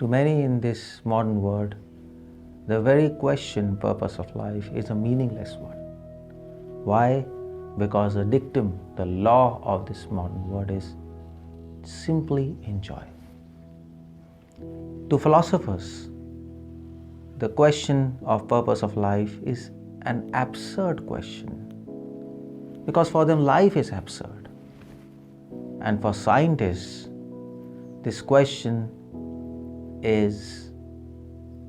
To many in this modern world, the very question, purpose of life, is a meaningless one. Why? Because the dictum, the law of this modern world is simply enjoy. To philosophers, the question of purpose of life is an absurd question, because for them life is absurd. And for scientists, this question is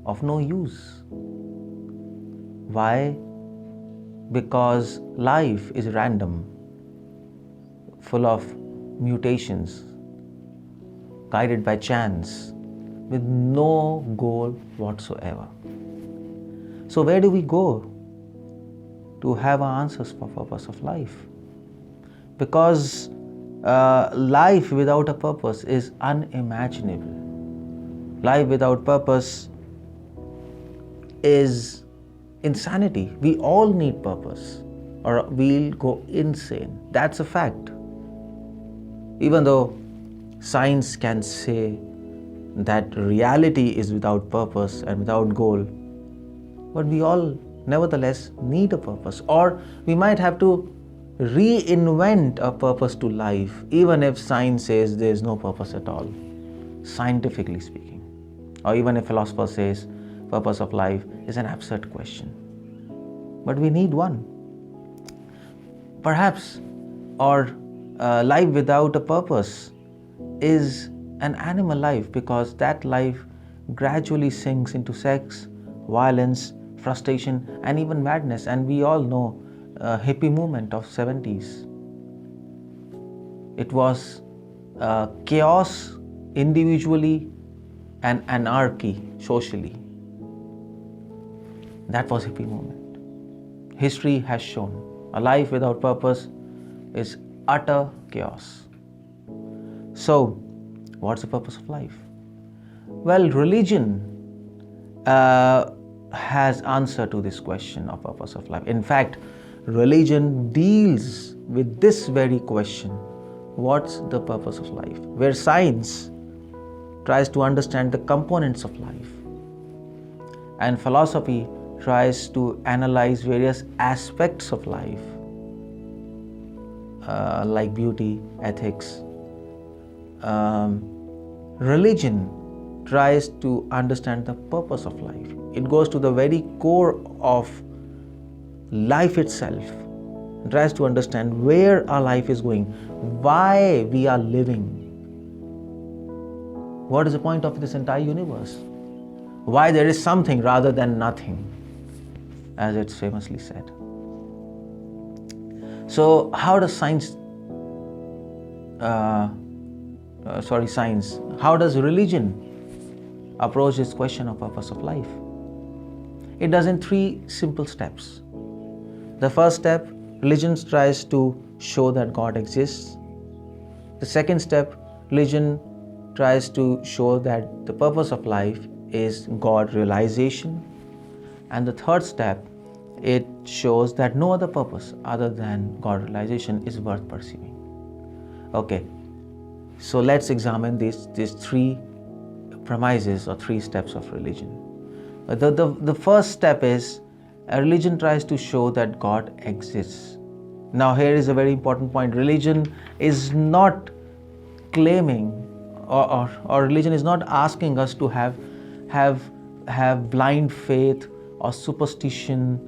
of no use. Why? Because life is random, full of mutations, guided by chance, with no goal whatsoever. So where do we go to have our answers for purpose of life? Because life without a purpose is unimaginable. Life without purpose is insanity. We all need purpose, or we'll go insane. That's a fact. Even though science can say that reality is without purpose and without goal, but we all nevertheless need a purpose, or we might have to reinvent a purpose to life, even if science says there is no purpose at all, scientifically speaking. Or even if a philosopher says purpose of life is an absurd question. But we need one. Perhaps, or life without a purpose is an animal life, because that life gradually sinks into sex, violence, frustration, and even madness. And we all know hippie movement of 70s. It was chaos individually and anarchy socially. That was hippie movement. History has shown a life without purpose is utter chaos. So, what's the purpose of life? Well, religion has answer to this question of purpose of life. In fact, religion deals with this very question, what's the purpose of life? Where science tries to understand the components of life, and philosophy tries to analyze various aspects of life, like beauty, ethics. Religion tries to understand the purpose of life. It goes to the very core of life itself, and tries to understand where our life is going, why we are living. What is the point of this entire universe? Why there is something rather than nothing, as it's famously said. So how does how does religion approach this question of purpose of life? It does in 3 simple steps. The first step, religion tries to show that God exists. The second step, religion tries to show that the purpose of life is God realization. And the third step, it shows that no other purpose other than God realization is worth pursuing. Okay, so let's examine these 3 premises or 3 steps of religion. The first step is a religion tries to show that God exists. Now here is a very important point. Religion is not claiming or religion is not asking us to have blind faith or superstition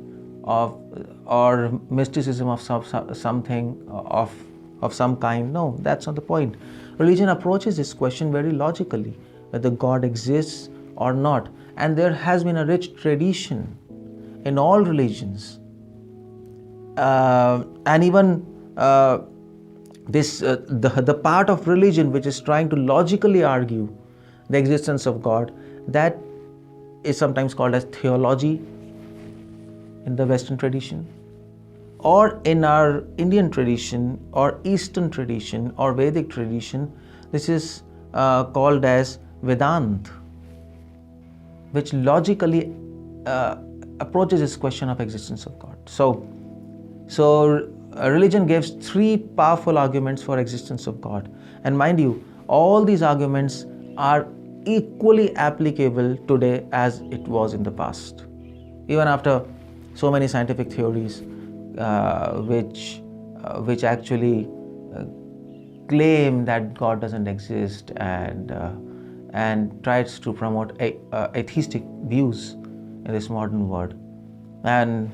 or mysticism of something of some kind. No, that's not the point. Religion approaches this question very logically, whether God exists or not. And there has been a rich tradition in all religions, and even the part of religion which is trying to logically argue the existence of God, that is sometimes called as theology in the Western tradition, or in our Indian tradition or Eastern tradition or Vedic tradition, this is called as Vedanta, which logically approaches this question of existence of God. So religion gives 3 powerful arguments for existence of God, and mind you, all these arguments are equally applicable today as it was in the past. Even after so many scientific theories which actually claim that God doesn't exist and tries to promote atheistic views in this modern world. And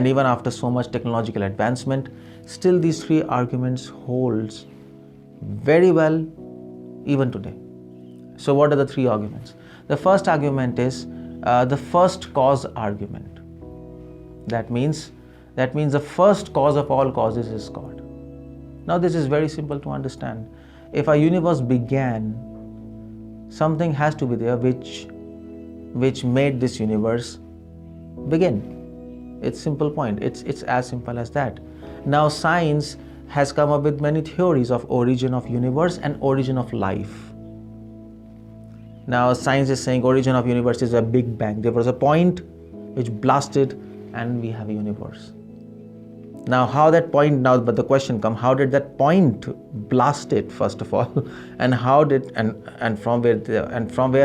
even after so much technological advancement, still these three arguments holds very well even today. So what are the three arguments? The first argument is the first cause argument. That means the first cause of all causes is God. Now this is very simple to understand. If our universe began, something has to be there which made this universe begin. It's simple point. It's as simple as that. Now science has come up with many theories of origin of universe and origin of life. Now science is saying origin of universe is a big bang. There was a point which blasted and we have a universe. Now how that point, but the question comes, how did that point blast it first of all, and how did and from where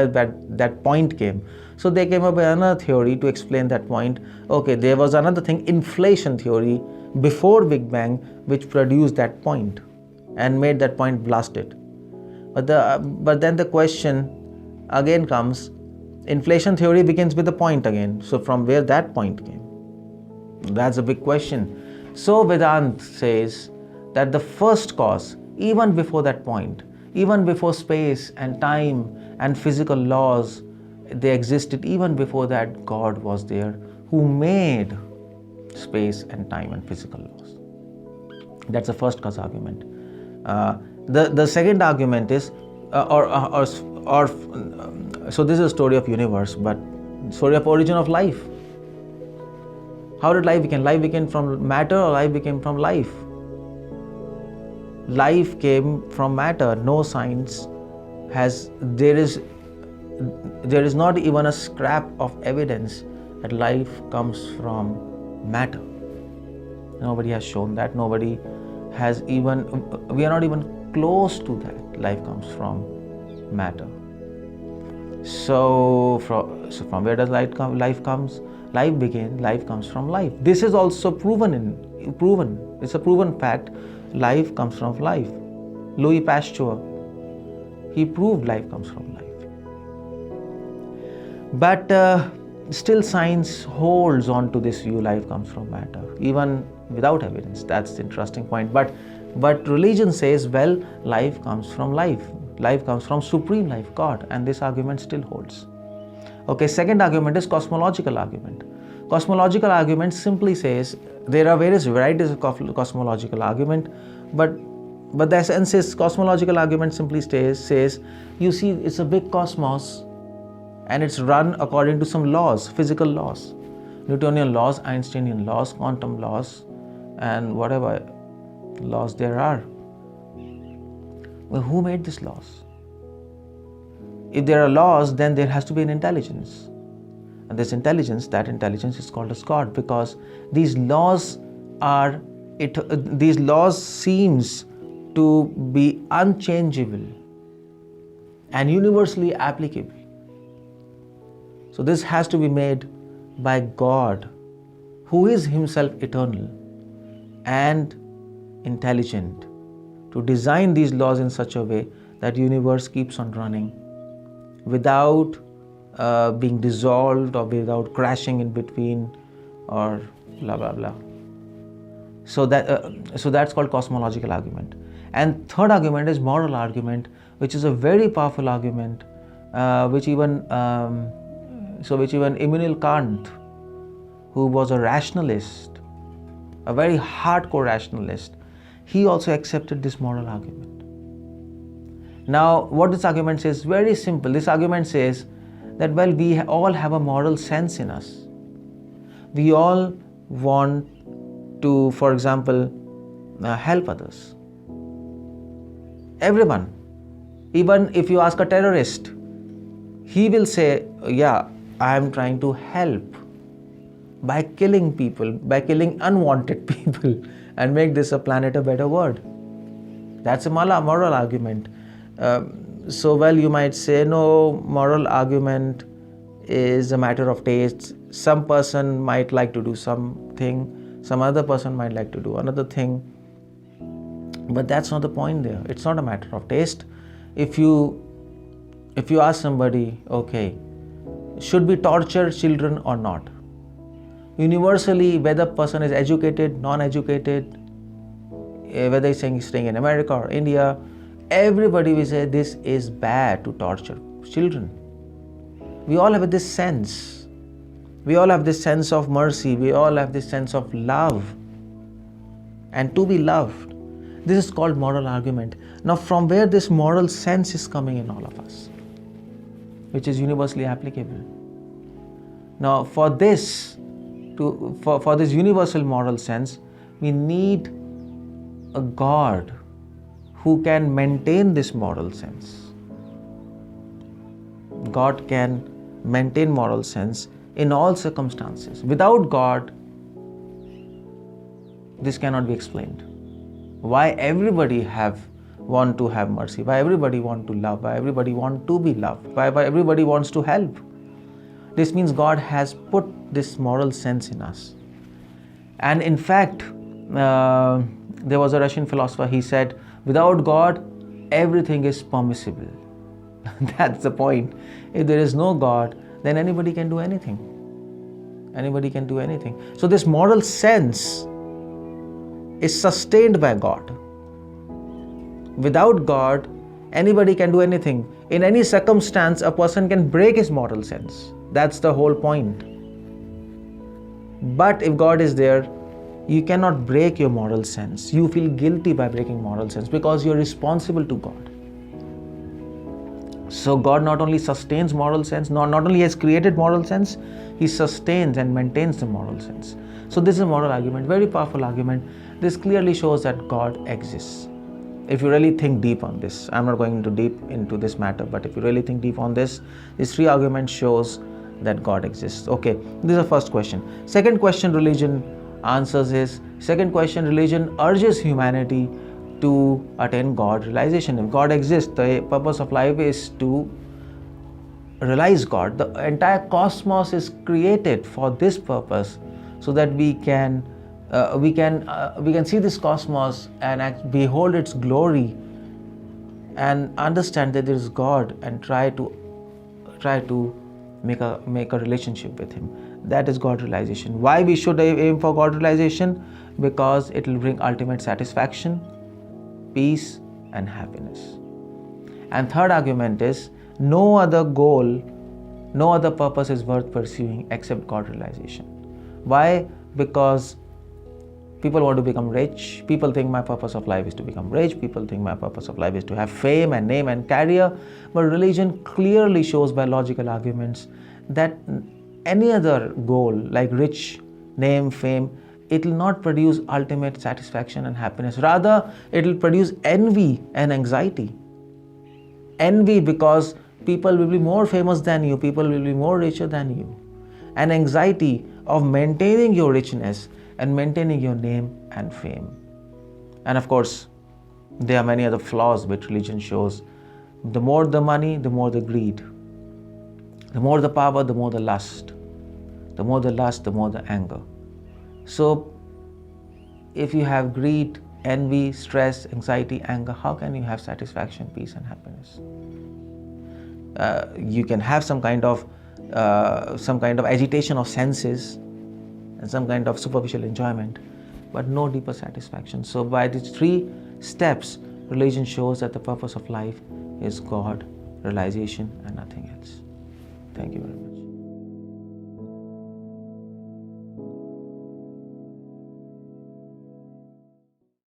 that point came? So they came up with another theory to explain that point. Okay, there was another thing, inflation theory before Big Bang, which produced that point and made that point blasted. But then the question again comes, inflation theory begins with a point again. So from where that point came? That's a big question. So Vedanta says that the first cause, even before that point, even before space and time and physical laws, they existed even before that, God was there who made space and time and physical laws. That's the first cause argument. The second argument is, so this is a story of universe, but story of origin of life. How did life begin? Life became from matter or life became from life? Life came from matter. No science has, there is not even a scrap of evidence that life comes from matter. Nobody has shown that. Nobody has even, we are not even close to that. Life comes from matter. So from where does life comes? Life begins, life comes from life. This is also proven. It's a proven fact. Life comes from life. Louis Pasteur, he proved life comes from life. But still science holds on to this view, life comes from matter, even without evidence. That's the interesting point. But religion says, well, life comes from life. Life comes from supreme life, God, and this argument still holds. Okay, second argument is cosmological argument. Cosmological argument simply says, there are various varieties of cosmological argument, but the essence is, cosmological argument simply says, you see, it's a big cosmos and it's run according to some laws, physical laws, Newtonian laws, Einsteinian laws, quantum laws, and whatever laws there are. Well, who made these laws? If there are laws, then there has to be an intelligence. And this intelligence, that intelligence is called as God, because these laws seems to be unchangeable and universally applicable. So this has to be made by God, who is himself eternal and intelligent, to design these laws in such a way that universe keeps on running without being dissolved or without crashing in between or blah blah blah. So that's called cosmological argument. And third argument is moral argument, which is a very powerful argument, which even Immanuel Kant, who was a rationalist, a very hardcore rationalist, he also accepted this moral argument. Now, what this argument says, very simple. This argument says that, well, we all have a moral sense in us. We all want to, for example, help others. Everyone. Even if you ask a terrorist, he will say, yeah, I am trying to help by killing people, by killing unwanted people, and make this planet a better world. That's a moral argument. well, you might say, no, moral argument is a matter of taste. Some person might like to do something, some other person might like to do another thing. But that's not the point there. It's not a matter of taste. If you ask somebody, okay, should we torture children or not? Universally, whether person is educated, non-educated, whether he's staying in America or India, everybody will say this is bad to torture children. We all have this sense. We all have this sense of mercy. We all have this sense of love and to be loved. This is called moral argument. Now, from where this moral sense is coming in all of us, which is universally applicable. Now, for this universal moral sense, we need a God who can maintain this moral sense. God can maintain moral sense in all circumstances. Without God, this cannot be explained. Why everybody want to have mercy, why everybody want to love, why everybody want to be loved, why everybody wants to help. This means God has put this moral sense in us. And in fact, there was a Russian philosopher, he said, without God, everything is permissible. That's the point. If there is no God, then anybody can do anything. Anybody can do anything. So this moral sense is sustained by God. Without God, anybody can do anything. In any circumstance, a person can break his moral sense. That's the whole point. But if God is there, you cannot break your moral sense. You feel guilty by breaking moral sense because you're responsible to God. So God not only sustains moral sense, not only has created moral sense, He sustains and maintains the moral sense. So this is a moral argument, very powerful argument. This clearly shows that God exists. If you really think deep on this, I'm not going deep into this matter, but if you really think deep on this, these three arguments shows that God exists. Okay, this is the first question. Second question religion answers is, religion urges humanity to attain God realization. If God exists, the purpose of life is to realize God. The entire cosmos is created for this purpose, so that we can see this cosmos and behold its glory and understand that there is God and try to make a relationship with Him. That is God realization. Why we should aim for God realization? Because it will bring ultimate satisfaction, peace and happiness. And third argument is, no other goal, no other purpose is worth pursuing except God realization. Why? Because people want to become rich. People think my purpose of life is to become rich. People think my purpose of life is to have fame and name and career. But religion clearly shows by logical arguments that any other goal like rich, name, fame, it will not produce ultimate satisfaction and happiness. Rather, it will produce envy and anxiety. Envy because people will be more famous than you, people will be more richer than you. And anxiety of maintaining your richness and maintaining your name and fame. And of course, there are many other flaws which religion shows. The more the money, the more the greed. The more the power, the more the lust. The more the lust, the more the anger. So, if you have greed, envy, stress, anxiety, anger, how can you have satisfaction, peace and happiness? You can have some kind of agitation of senses and some kind of superficial enjoyment, but no deeper satisfaction. So by these three steps, religion shows that the purpose of life is God realization and nothing else. Thank you very much.